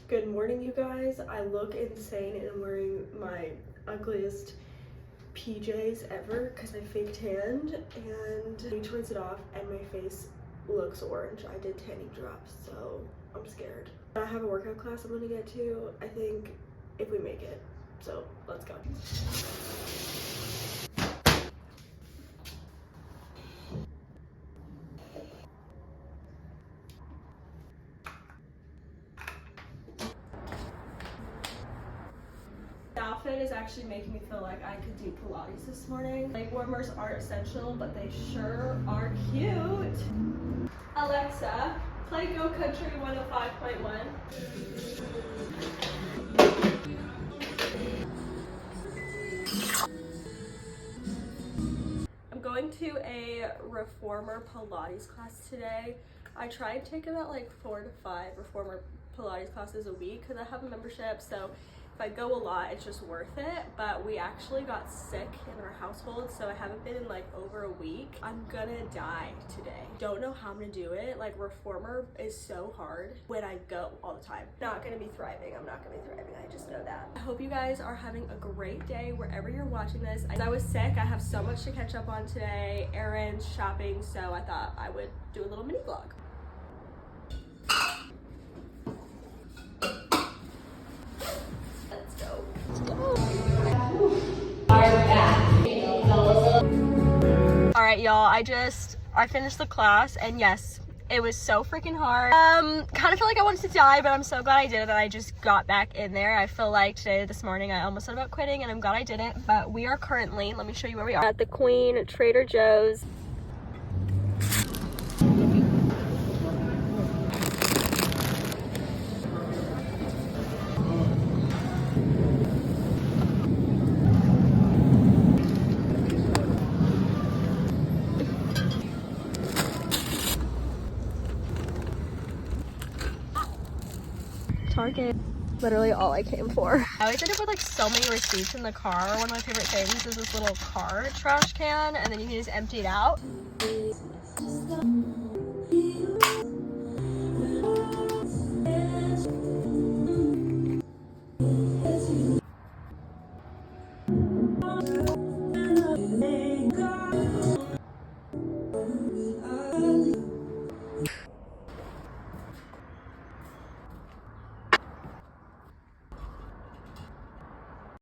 Good morning, you guys. I look insane and I'm wearing my ugliest PJs ever because I fake tanned and I need to rinse it off and my face looks orange. I did tanning drops, so I'm scared. I have a workout class I'm gonna get to, I think, if we make it. So let's go. The outfit is actually making me feel like I could do Pilates this morning. Leg warmers aren't essential, but they sure are cute. Alexa, play Go Country 105.1. I'm going to a reformer Pilates class today. I try and take about like 4 to 5 reformer Pilates classes a week because I have a membership, so if I go a lot, it's just worth it. But we actually got sick in our household, so I haven't been in like over a week. I'm gonna die today. Don't know how I'm gonna do it. Like, reformer is so hard when I go all the time. Not gonna be thriving. I'm not gonna be thriving. I just know that. I hope you guys are having a great day wherever you're watching this. As I was sick, I have so much to catch up on today. Errands, shopping, so I thought I would do a little mini vlog. All right, y'all, I finished the class and yes, it was so freaking hard. Kind of feel like I wanted to die, but I'm so glad I did it, that I just got back in there. I feel like this morning I almost thought about quitting and I'm glad I didn't. But we are currently, let me show you where we are, at the Queen Trader Joe's. Target. Literally all I came for. I always end up with like so many receipts in the car. One of my favorite things is this little car trash can, and then you can just empty it out.